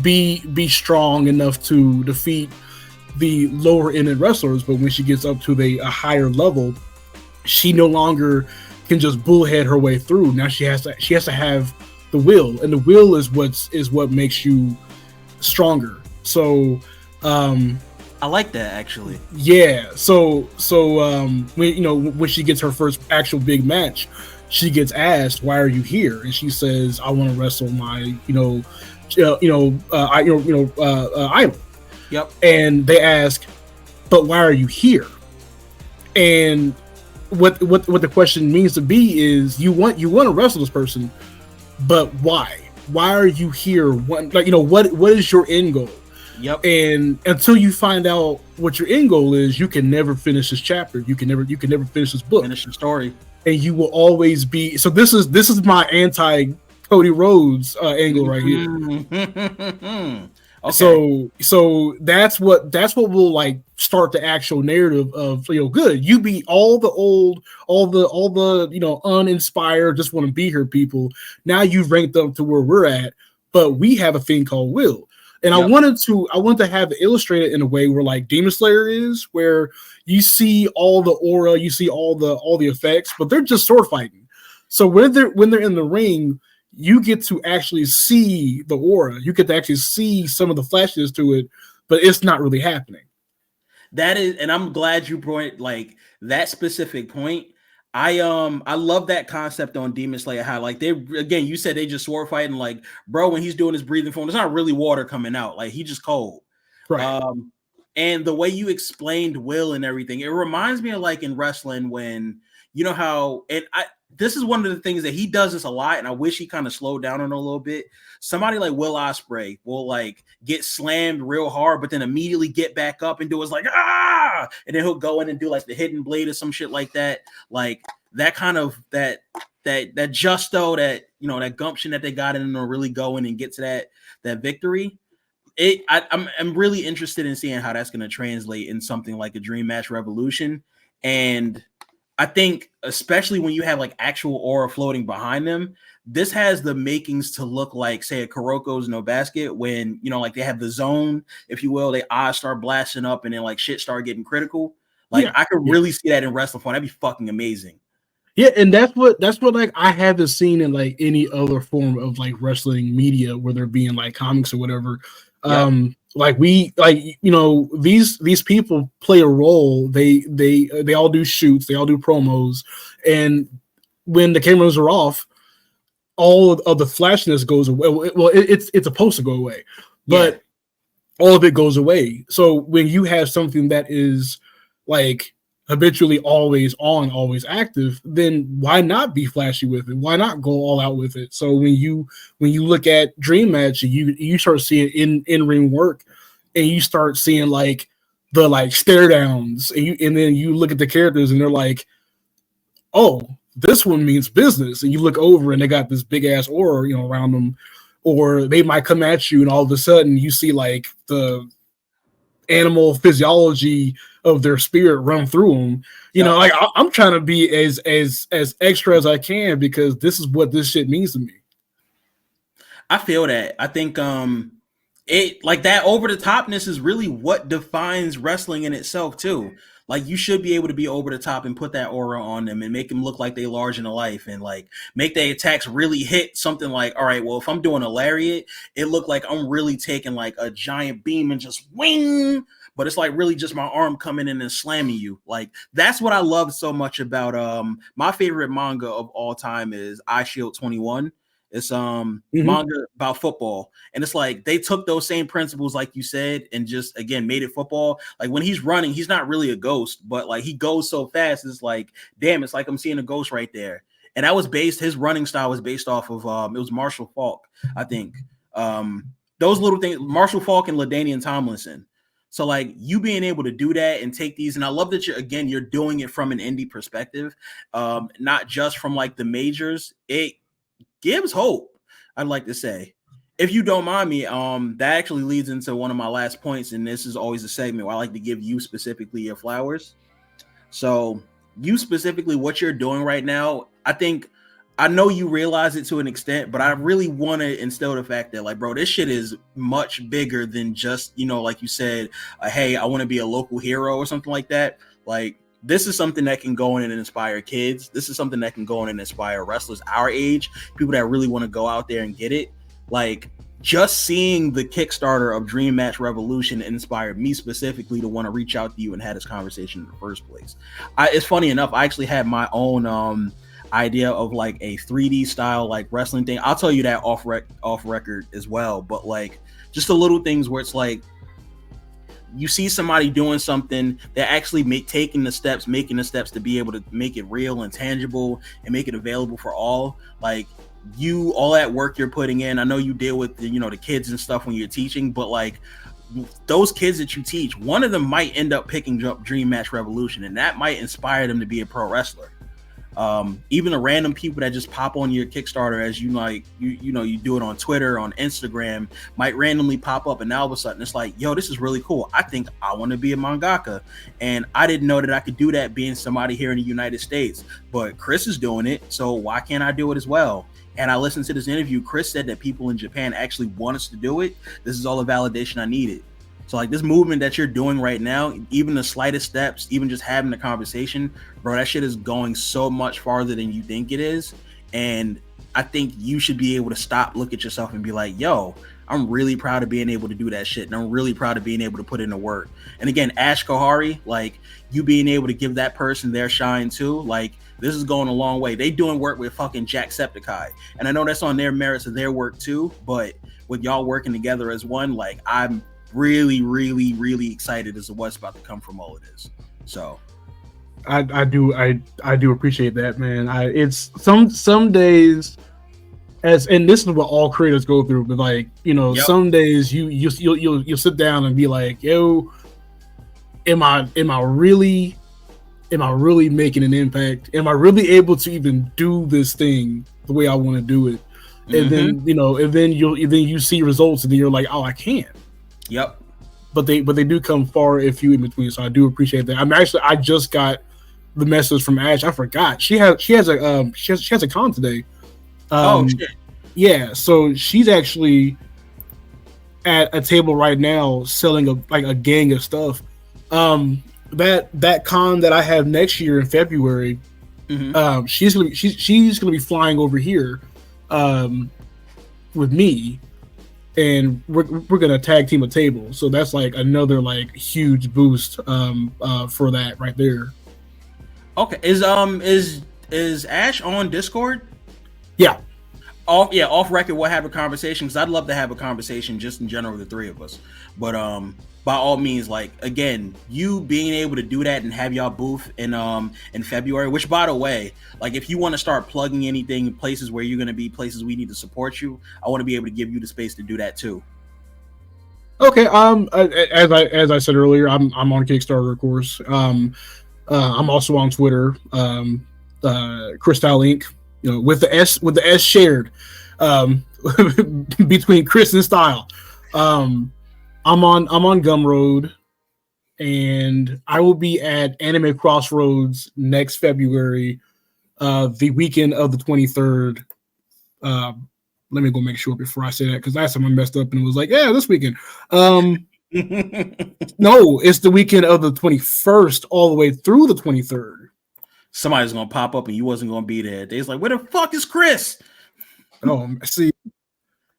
Speaker 1: be strong enough to defeat the lower ended wrestlers, but when she gets up to a higher level, she no longer can just bullhead her way through. Now she has to have the will, and the will is what makes you stronger. So
Speaker 2: I like that, actually.
Speaker 1: Yeah. So when she gets her first actual big match, she gets asked, "Why are you here?" And she says, "I want to wrestle my idol."
Speaker 2: Yep.
Speaker 1: And they ask, "But why are you here?" And what the question means to be is you want to wrestle this person, but why? Why are you here? What is your end goal?
Speaker 2: Yep.
Speaker 1: And until you find out what your end goal is, you can never finish this chapter. You can never finish this book.
Speaker 2: Finish the story.
Speaker 1: And you will always be. So this is my anti Cody Rhodes angle right here.
Speaker 2: Okay.
Speaker 1: So that's what will like start the actual narrative of good. You beat all the uninspired, just want to be here people. Now you've ranked up to where we're at, but we have a thing called will. And yep. I wanted to have it illustrated in a way where like Demon Slayer is, where you see all the aura, you see all the effects, but they're just sword fighting. So when they're in the ring, you get to actually see the aura. You get to actually see some of the flashes to it, but it's not really happening.
Speaker 2: That is, and I'm glad you brought like that specific point. I love that concept on Demon Slayer. How like you said they just sword fighting. Like, bro, when he's doing his breathing form, there's not really water coming out. Like, he just cold.
Speaker 1: Right.
Speaker 2: And the way you explained will and everything, it reminds me of like in wrestling when this is one of the things that he does this a lot, and I wish he kind of slowed down on it a little bit. Somebody like Will Ospreay will like get slammed real hard, but then immediately get back up and do it's like and then he'll go in and do like the hidden blade or some shit like that. Like that kind of that justo, that gumption that they got in to really go in and get to that victory. I'm really interested in seeing how that's going to translate in something like a Dream Match Revolution. And I think especially when you have like actual aura floating behind them, this has the makings to look like, say, a Kuroko's No Basket when, like they have the zone, if you will, their eyes start blasting up and then like shit start getting critical. Like I could really see that in wrestling form. That'd be fucking amazing.
Speaker 1: Yeah, and that's what like I haven't seen in like any other form of like wrestling media, where they're being like comics or whatever. Yep. These people play a role. They all do shoots, they all do promos, and when the cameras are off, all of the flashiness goes away. Well, it's supposed to go away, but all of it goes away. So when you have something that is like habitually always on, always active, then why not be flashy with it? Why not go all out with it? So when you look at Dream Match, you start seeing in ring work, and you start seeing like the like stare downs, and then you look at the characters and they're like, oh, this one means business, and you look over and they got this big ass aura, around them, or they might come at you and all of a sudden you see like the animal physiology of their spirit run through them. Like I'm trying to be as extra as I can because this is what this shit means to me.
Speaker 2: I feel that. I think it like that over the topness is really what defines wrestling in itself too. Like you should be able to be over the top and put that aura on them and make them look like they large in the life and like make their attacks really hit something like, all right, well, if I'm doing a lariat, it looked like I'm really taking like a giant beam and just wing, but it's like really just my arm coming in and slamming you. Like that's what I love so much about my favorite manga of all time is I Shield 21. It's manga about football, and it's like they took those same principles, like you said, and just again made it football. Like when he's running, he's not really a ghost, but like he goes so fast, it's like damn, it's like I'm seeing a ghost right there. And that was his running style was based off of it was Marshall Faulk, I think. Those little things, Marshall Faulk and LaDainian Tomlinson. So like you being able to do that and take these, and I love that you're doing it from an indie perspective, not just from like the majors. It gives hope, I'd like to say. If you don't mind me, that actually leads into one of my last points, and this is always a segment where I like to give you specifically your flowers. So you specifically, what you're doing right now, I know you realize it to an extent, but I really want to instill the fact that like, bro, this shit is much bigger than just, like you said, hey, I want to be a local hero or something like that. Like, this is something that can go in and inspire kids. This is something that can go in and inspire wrestlers our age, people that really want to go out there and get it. Like just seeing the Kickstarter of Dream Match Revolution inspired me specifically to want to reach out to you and have this conversation in the first place. It's funny enough, I actually had my own idea of like a 3D style like wrestling thing. I'll tell you that off record as well. But like just the little things where it's like, you see somebody doing something, they're actually making the steps to be able to make it real and tangible and make it available for all. Like all that work you're putting in, I know you deal with the kids and stuff when you're teaching, but like those kids that you teach, one of them might end up picking up Dream Match Revolution, and that might inspire them to be a pro wrestler. Even the random people that just pop on your Kickstarter as you do it on Twitter, on Instagram, might randomly pop up, and now all of a sudden it's like, yo, this is really cool. I think I want to be a mangaka, and I didn't know that I could do that being somebody here in the United States, but Chris is doing it, so why can't I do it as well? And I listened to this interview. Chris said that people in Japan actually want us to do it. This is all the validation I needed. So like this movement that you're doing right now, even the slightest steps, even just having the conversation, bro, that shit is going so much farther than you think it is. And I think you should be able to stop, look at yourself and be like, yo, I'm really proud of being able to do that shit. And I'm really proud of being able to put in the work. And again, Ash Kohari, like you being able to give that person their shine too, like this is going a long way. They doing work with fucking Jacksepticeye. And I know that's on their merits of their work too, but with y'all working together as one, like I'm really, really, really excited as to what's about to come from all of this. So
Speaker 1: I do appreciate that, man. It's some days and this is what all creators go through, but like, some days you'll sit down and be like, yo, am I really making an impact? Am I really able to even do this thing the way I want to do it? And then you see results and then you're like, oh, I can.
Speaker 2: Yep.
Speaker 1: But they do come far and few in between. So I do appreciate that. I just got the message from Ash. I forgot she has a con today.
Speaker 2: Oh shit.
Speaker 1: Yeah. So she's actually at a table right now selling a gang of stuff. That con that I have next year in February. She's gonna be flying over here, with me. And we're gonna tag team a table, so that's like another like huge boost for that right there.
Speaker 2: Okay, is Is Ash on Discord?
Speaker 1: Yeah.
Speaker 2: Off record, we'll have a conversation, because I'd love to have a conversation just in general, the three of us. But by all means, like, again, you being able to do that and have y'all booth in February, which, by the way, like, if you want to start plugging anything, places where you're going to be, places we need to support you, I want to be able to give you the space to do that too.
Speaker 1: Okay. As I said earlier, I'm on Kickstarter, of course. I'm also on Twitter. Christyle Inc. You know, with the S shared, between Chris and Style. I'm on Gumroad, and I will be at Anime Crossroads next February, the weekend of the 23rd. Let me go make sure before I say that, because last time I messed up and it was like, yeah, this weekend. No, it's the weekend of the 21st all the way through the 23rd.
Speaker 2: Somebody's gonna pop up and you wasn't gonna be there. They's like, where the fuck is Chris?
Speaker 1: Oh, see.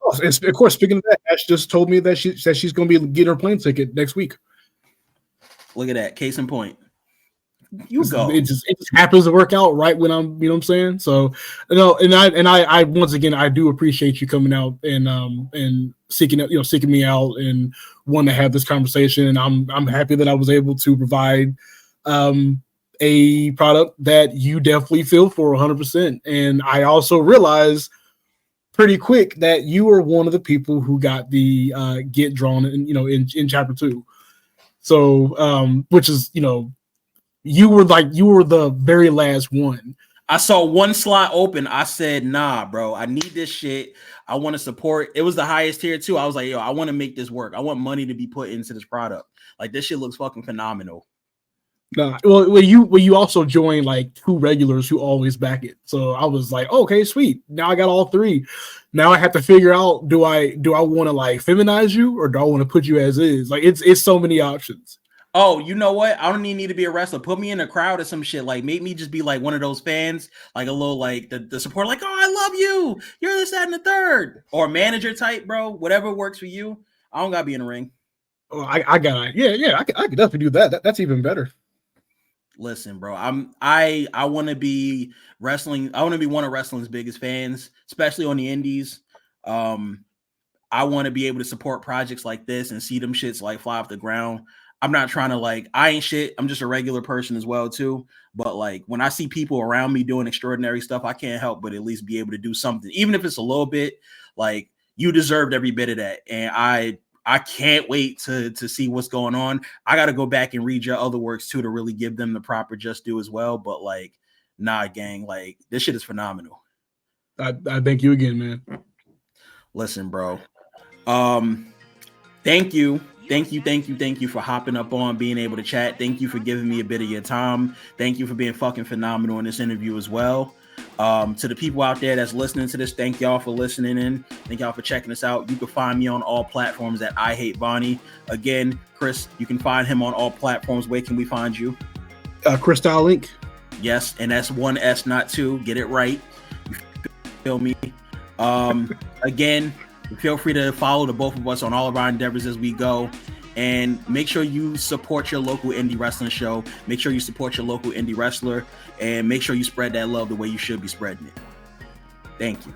Speaker 1: Oh, and of course, speaking of that, Ash just told me that she's gonna be getting her plane ticket next week.
Speaker 2: Look at that. Case in point.
Speaker 1: It just happens to work out right when I'm, you know what I'm saying? So, you know, and I once again, I do appreciate you coming out and seeking me out and wanting to have this conversation. And I'm happy that I was able to provide a product that you definitely feel for 100%. And I also realized pretty quick that you were one of the people who got the get drawn in chapter 2. So, which is, you know, you were the very last one.
Speaker 2: I saw one slot open. I said, nah, bro, I need this shit. I want to support. It was the highest tier too. I was like, yo, I want to make this work. I want money to be put into this product. Like, this shit looks fucking phenomenal.
Speaker 1: Nah, well, you also joined like 2 regulars who always back it. So I was like, okay, sweet. Now I got all 3. Now I have to figure out, do I want to like feminize you, or do I want to put you as is? Like, it's so many options.
Speaker 2: Oh, you know what? I don't even need to be a wrestler. Put me in a crowd or some shit. Like, make me just be like one of those fans, like a little, like the support, like, oh, I love you. You're this, that, and the third. Or manager type, bro. Whatever works for you. I don't gotta be in the ring.
Speaker 1: Oh, I got I could definitely do that. That's even better.
Speaker 2: Listen, bro, I want to be wrestling. I want to be one of wrestling's biggest fans, especially on the indies. I want to be able to support projects like this and see them shits like fly off the ground. I'm not trying to like, I ain't shit. I'm just a regular person as well too. But like, when I see people around me doing extraordinary stuff, I can't help but at least be able to do something, even if it's a little bit. Like, you deserved every bit of that, and I can't wait to see what's going on. I got to go back and read your other works too to really give them the proper just due as well. But like, nah, gang, like, this shit is phenomenal.
Speaker 1: I thank you again, man.
Speaker 2: Listen, bro. Thank you for hopping up on, being able to chat. Thank you for giving me a bit of your time. Thank you for being fucking phenomenal in this interview as well. To the people out there that's listening to this, thank y'all for listening in. Thank y'all for checking us out. You can find me on all platforms at I Hate Bonnie. Again, Chris, you can find him on all platforms. Where can we find you?
Speaker 1: Christyle Inc.
Speaker 2: Yes, and that's 1 S, not 2. Get it right. You feel me? Again, feel free to follow the both of us on all of our endeavors as we go. And make sure you support your local indie wrestling show. Make sure you support your local indie wrestler. And make sure you spread that love the way you should be spreading it. Thank you.